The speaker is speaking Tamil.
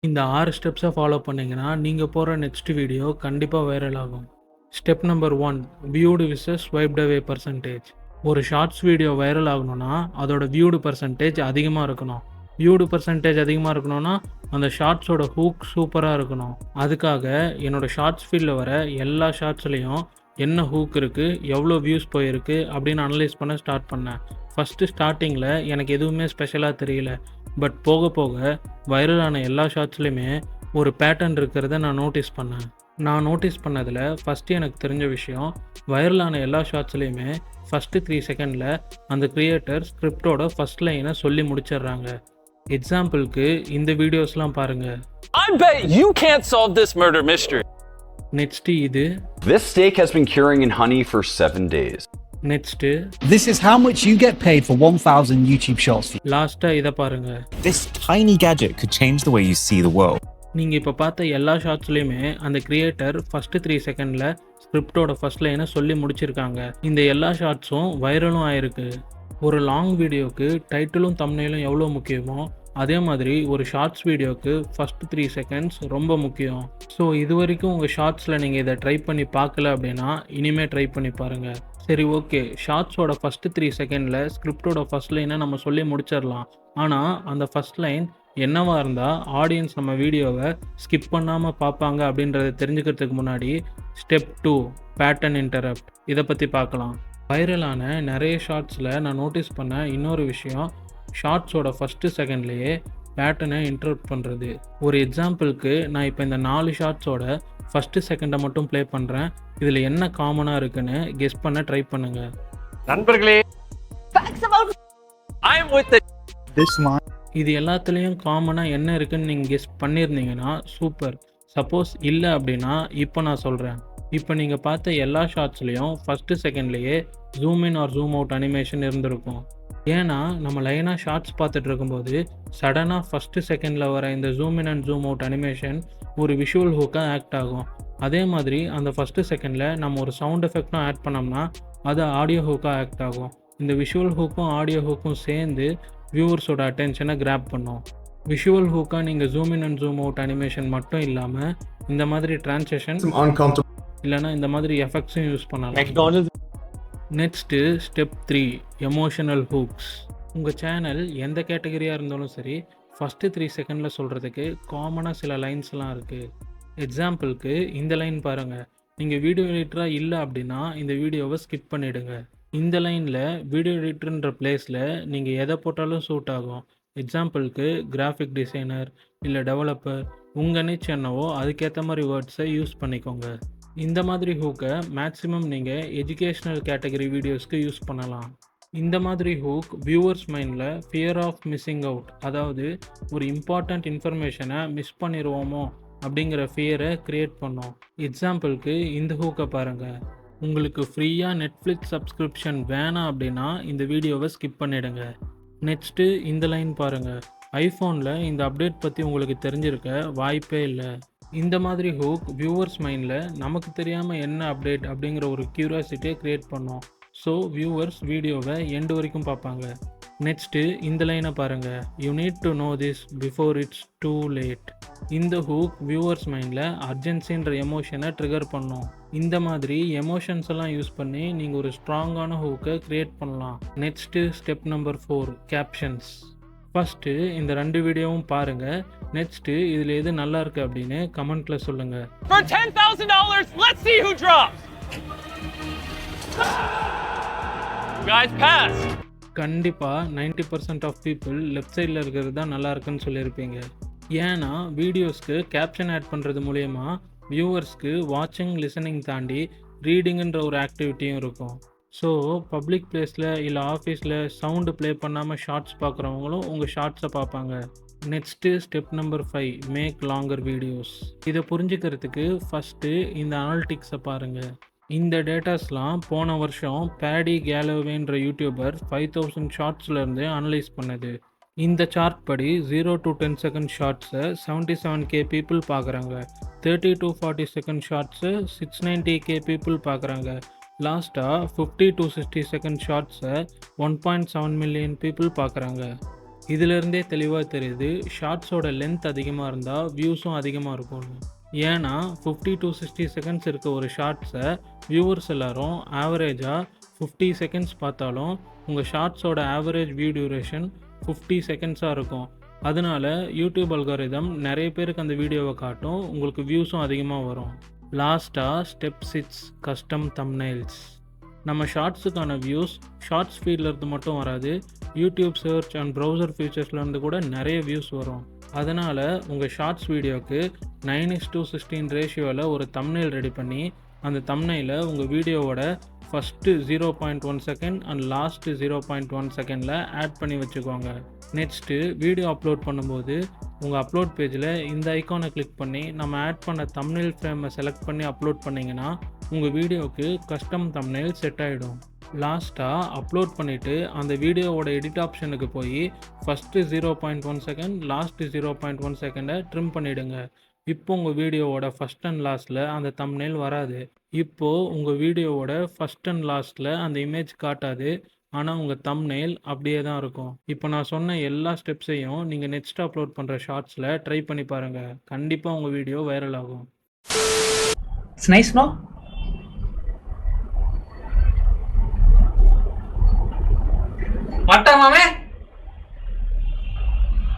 இந்த 6 ஸ்டெப்ஸை ஃபாலோ பண்ணீங்கன்னா, நீங்க போடுற நெக்ஸ்ட் வீடியோ கண்டிப்பா வைரல் ஆகும். ஸ்டெப் நம்பர் 1 வியூடு விசஸ் ஸ்வைப்ட் அவே பெர்சன்டேஜ். ஒரு ஷார்ட்ஸ் வீடியோ வைரல் ஆகணும்னா, அதோட வியூடு பெர்சன்டேஜ் அதிகமா இருக்கணும். வியூடு பெர்சன்டேஜ் அதிகமா இருக்கணும்னா, அந்த ஷார்ட்ஸோட ஹூக் சூப்பரா இருக்கணும். அதுக்காக என்னோட ஷார்ட்ஸ் ஃபீல்டில் வர எல்லா ஷார்ட்ஸ்லேயும் என்ன ஹூக் இருக்கு, எவ்வளோ வியூஸ் போயிருக்கு அப்படின்னு அனலைஸ் பண்ண ஸ்டார்ட் பண்ணேன். ஃபஸ்ட்டு ஸ்டார்டிங்கில் எனக்கு எதுவுமே ஸ்பெஷலாக தெரியல. பட் போக போக வைரலான எல்லா ஷார்ட்ஸ்லையுமே ஒரு பேட்டர்ன் இருக்கிறத நான் நோட்டீஸ் பண்ணேன். நான் நோட்டீஸ் பண்ணதில் ஃபஸ்ட்டு எனக்கு தெரிஞ்ச விஷயம், வைரலான எல்லா ஷார்ட்ஸ்லையுமே ஃபஸ்ட்டு 3 செகண்டில் அந்த கிரியேட்டர் ஸ்கிரிப்டோட ஃபஸ்ட் லைனை சொல்லி முடிச்சிடுறாங்க. எக்ஸாம்பிளுக்கு இந்த வீடியோஸ்லாம் பாருங்கள். I bet you can't solve this murder mystery. Next இது. This steak has been curing in honey for 7 days. Next. This is how much you get paid for 1,000 YouTube shorts. லாஸ்ட்டாக இதை பாருங்கள். This tiny gadget could change the way you see the world. நீங்கள் இப்போ பார்த்த எல்லா ஷார்ட்ஸ்லையுமே அந்த கிரியேட்டர் ஃபஸ்ட்டு 3 செகண்டில் ஸ்கிரிப்டோட ஃபஸ்ட் லைனை சொல்லி முடிச்சிருக்காங்க. இந்த எல்லா ஷார்ட்ஸும் வைரலும் ஆயிருக்கு. ஒரு லாங் வீடியோவுக்கு டைட்டிலும் தம்ப்நெயிலும் எவ்வளோ முக்கியமோ, அதே மாதிரி ஒரு ஷார்ட்ஸ் வீடியோவுக்கு ஃபஸ்ட்டு 3 செகண்ட்ஸ் ரொம்ப முக்கியம். ஸோ இது வரைக்கும் உங்கள் ஷார்ட்ஸில் நீங்கள் இதை ட்ரை பண்ணி பார்க்கல அப்படின்னா இனிமேல் ட்ரை பண்ணி பாருங்கள். சரி, ஓகே, ஷார்ட்ஸோட ஃபஸ்ட்டு 3 செகண்டில் ஸ்கிரிப்டோட ஃபஸ்ட் லைனை நம்ம சொல்லி முடிச்சிடலாம். ஆனால் அந்த ஃபஸ்ட் லைன் என்னவாக இருந்தால் ஆடியன்ஸ் நம்ம வீடியோவை ஸ்கிப் பண்ணாமல் பார்ப்பாங்க அப்படின்றத தெரிஞ்சுக்கிறதுக்கு முன்னாடி ஸ்டெப் 2 பேட்டர்ன் இன்டரப்ட் இதை பற்றி பார்க்கலாம். வைரலான நிறைய ஷார்ட்ஸில் நான் நோட்டீஸ் பண்ண இன்னொரு விஷயம், ஷார்ட்ஸோட ஃபஸ்ட்டு செகண்ட்லேயே பேட்டர்னை இன்டரப்ட் பண்ணுறது. ஒரு எக்ஸாம்பிளுக்கு நான் இப்போ இந்த 4 ஷார்ட்ஸோட ஃபஸ்ட்டு செகண்டை மட்டும் ப்ளே பண்ணுறேன். இதில் என்ன காமனாக இருக்குன்னு கெஸ் பண்ண ட்ரை பண்ணுங்கள். நண்பர்களே, I am with the This line. இது எல்லாத்துலேயும் காமனாக என்ன இருக்குன்னு நீங்கள் கெஸ் பண்ணியிருந்தீங்கன்னா சூப்பர். சப்போஸ் இல்லை அப்படின்னா இப்போ நான் சொல்கிறேன். இப்போ நீங்கள் பார்த்த எல்லா ஷார்ட்ஸ்லேயும் ஃபஸ்ட்டு செகண்ட்லேயே zoom in or zoom out animation இருந்திருக்கும். ஏன்னா நம்ம லைனாக ஷார்ட்ஸ் பார்த்துட்டு இருக்கும்போது சடனாக ஃபஸ்ட்டு செகண்டில் வர இந்த zoom in and zoom out animation ஒரு விஷுவல் ஹூக்காக ஆக்ட் ஆகும். அதே மாதிரி அந்த ஃபஸ்ட்டு செகண்டில் நம்ம ஒரு சவுண்ட் எஃபெக்டும் ஆட் பண்ணோம்னா அது ஆடியோ ஹூக்காக ஆக்ட் ஆகும். இந்த விஷுவல் ஹூக்கும் ஆடியோ ஹூக்கும் சேர்ந்து வியூவர்ஸோட அட்டென்ஷனை கிராப் பண்ணும். விஷுவல் ஹூக்காக நீங்கள் zoom in and zoom out animation மட்டும் இல்லாமல் இந்த மாதிரி டிரான்சேஷன் இல்லைனா இந்த மாதிரி எஃபெக்ட்ஸும் யூஸ் பண்ணலாம். Next step 3 emotional hooks. உங்கள் சேனல் எந்த கேட்டகரியாக இருந்தாலும் சரி, ஃபஸ்ட்டு 3 செகண்டில் சொல்கிறதுக்கு காமனாக சில லைன்ஸ்லாம் இருக்குது. எக்ஸாம்பிளுக்கு இந்த லைன் பாருங்கள். நீங்கள் வீடியோ எடிட்டராக இல்லை அப்படின்னா இந்த வீடியோவை ஸ்கிப் பண்ணிவிடுங்க. இந்த லைனில் வீடியோ எடிட்டர்ன்ற பிளேஸில் நீங்கள் எதை போட்டாலும் சூட் ஆகும். எக்ஸாம்பிளுக்கு கிராஃபிக் டிசைனர் இல்லை டெவலப்பர், உங்கள் நிச் என்னவோ அதுக்கேற்ற மாதிரி வேர்ட்ஸை யூஸ் பண்ணிக்கோங்க. இந்த மாதிரி ஹூக்கை மேக்ஸிமம் நீங்கள் எஜுகேஷ்னல் கேட்டகரி வீடியோஸ்க்கு யூஸ் பண்ணலாம். இந்த மாதிரி ஹூக் வியூவர்ஸ் மைண்டில் ஃபியர் ஆஃப் மிஸ்ஸிங் அவுட், அதாவது ஒரு இம்பார்ட்டண்ட் இன்ஃபர்மேஷனை மிஸ் பண்ணிடுவோமோ அப்படிங்கிற ஃபியரை க்ரியேட் பண்ணோம். எக்ஸாம்பிளுக்கு இந்த ஹூக்கை பாருங்கள். உங்களுக்கு ஃப்ரீயாக நெட்ஃப்ளிக்ஸ் சப்ஸ்கிரிப்ஷன் வேணாம் அப்படின்னா இந்த வீடியோவை ஸ்கிப் பண்ணிவிடுங்க. நெக்ஸ்ட்டு இந்த லைன் பாருங்கள். ஐஃபோனில் இந்த அப்டேட் பற்றி உங்களுக்கு தெரிஞ்சிருக்க வாய்ப்பே இல்லை. இந்த மாதிரி ஹூக் வியூவர்ஸ் மைண்டில் நமக்கு தெரியாமல் என்ன அப்டேட் அப்படிங்கிற ஒரு க்யூரியாசிட்டியை க்ரியேட் பண்ணோம். ஸோ வியூவர்ஸ் வீடியோவை எண்டு வரைக்கும் பார்ப்பாங்க. நெக்ஸ்ட்டு இந்த லைனை பாருங்கள். You need to know this before it's too late. இந்த ஹூக் வியூவர்ஸ் மைண்டில் அர்ஜென்சின்ற எமோஷனை ட்ரிகர் பண்ணும். இந்த மாதிரி எமோஷன்ஸ் எல்லாம் யூஸ் பண்ணி நீங்கள் ஒரு ஸ்ட்ராங்கான ஹூக்கை க்ரியேட் பண்ணலாம். Next step number 4 captions. First இந்த 2 வீடியோவும் பாருங்கள். நெக்ஸ்ட்டு இதில் எது நல்லா இருக்குது அப்படின்னு கமெண்ட்டில் சொல்லுங்கள். For $10,000, let's see who drops. Guys, pass. கண்டிப்பாக 90% ஆஃப் பீப்புள் லெஃப்ட் சைடில் இருக்கிறது தான் நல்லா இருக்குன்னு சொல்லியிருப்பீங்க. ஏன்னா வீடியோஸ்க்கு கேப்ஷன் ஆட் பண்ணுறது மூலயமா வியூவர்ஸ்க்கு வாட்சிங் லிசனிங் தாண்டி ரீடிங்குன்ற ஒரு ஆக்டிவிட்டியும் இருக்கும். ஸோ பப்ளிக் பிளேஸில் இல்லை ஆஃபீஸில் சவுண்டு ப்ளே பண்ணாமல் ஷார்ட்ஸ் பார்க்குறவங்களும் உங்கள் ஷார்ட்ஸை பார்ப்பாங்க. Next step number 5 make longer videos. இதை புரிஞ்சுக்கிறதுக்கு ஃபஸ்ட்டு இந்த அனாலிட்டிக்ஸை பாருங்கள். இந்த டேட்டாஸ்லாம் போன வருஷம் பேடி கேலோவேன்ற யூடியூபர் 5000 ஷார்ட்ஸ்லேருந்து அனலைஸ் பண்ணது. இந்த சார்ட் படி 0 to 10 செகண்ட் ஷார்ட்ஸை 77K பீப்புள் பார்க்குறாங்க. 30 to 40 செகண்ட் ஷார்ட்ஸை 690K பீப்புள் பார்க்குறாங்க. லாஸ்ட்டாக 50 to 60 செகண்ட் ஷார்ட்ஸை 1.7 மில்லியன் பீப்புள் பார்க்குறாங்க. இதிலிருந்தே தெளிவாக தெரியுது ஷார்ட்ஸோட லென்த் அதிகமாக இருந்தால் வியூஸும் அதிகமாக இருக்கும்னு. ஏன்னா 50 to 60 செகண்ட்ஸ் இருக்க ஒரு ஷார்ட்ஸை வியூவர்ஸ் எல்லாரும் ஆவரேஜாக 50 செகண்ட்ஸ் பார்த்தாலும் உங்கள் ஷார்ட்ஸோட ஆவரேஜ் வியூ டியூரேஷன் 50 செகண்ட்ஸாக இருக்கும். அதனால யூடியூப் அல்காரிதம் நிறைய பேருக்கு அந்த வீடியோவை காட்டும், உங்களுக்கு வியூஸும் அதிகமாக வரும். லாஸ்ட்டாக ஸ்டெப் 6 கஸ்டம் தம்ப்நெயில்ஸ். நம்ம ஷார்ட்ஸுக்கான வியூஸ் ஷார்ட்ஸ் ஃபீட்லேருந்து மட்டும் வராது, யூடியூப் சர்ச் அண்ட் ப்ரௌசர் ஃபீச்சர்ஸ்லேருந்து கூட நிறைய வியூஸ் வரும். அதனால் உங்கள் ஷார்ட்ஸ் வீடியோவுக்கு 9:16 ரேஷியோவில் ஒரு தம்ப்நெயில் ரெடி பண்ணி அந்த தம்ப்நெயிலை உங்கள் வீடியோவோட ஃபஸ்ட்டு 0.1 செகண்ட் அண்ட் லாஸ்ட்டு 0.1 செகண்டில் ஆட் பண்ணி வச்சுக்கோங்க. நெக்ஸ்ட்டு வீடியோ அப்லோட் பண்ணும்போது உங்கள் அப்லோட் பேஜில் இந்த ஐக்கானை கிளிக் பண்ணி நம்ம ஆட் பண்ண தம்ப்நெயில் ஃப்ரேமை செலக்ட் பண்ணி அப்லோட் பண்ணிங்கன்னா உங்கள் வீடியோவுக்கு கஸ்டம் தம்ப்நெயில் செட் ஆகிடும். லாஸ்ட்டாக அப்லோட் பண்ணிவிட்டு அந்த வீடியோவோட எடிட் ஆப்ஷனுக்கு போய் ஃபஸ்ட்டு 0.1 செகண்ட் லாஸ்ட்டு 0.1 செகண்டை ட்ரிம் பண்ணிவிடுங்க. இப்போ உங்கள் வீடியோவோட ஃபஸ்ட் அண்ட் லாஸ்ட்டில் அந்த தம்ப்நெயில் வராது. இப்போது உங்கள் வீடியோவோட ஃபஸ்ட் அண்ட் லாஸ்ட்டில் அந்த இமேஜ் காட்டாது, ஆனால் உங்கள் தம்ப்நெயில் அப்படியே தான் இருக்கும். இப்போ நான் சொன்ன எல்லா ஸ்டெப்ஸையும் நீங்கள் நெக்ஸ்ட் அப்லோட் பண்ணுற ஷார்ட்ஸில் ட்ரை பண்ணி பாருங்கள். கண்டிப்பாக உங்கள் வீடியோ வைரல் ஆகும். It's nice, no? What time, mame?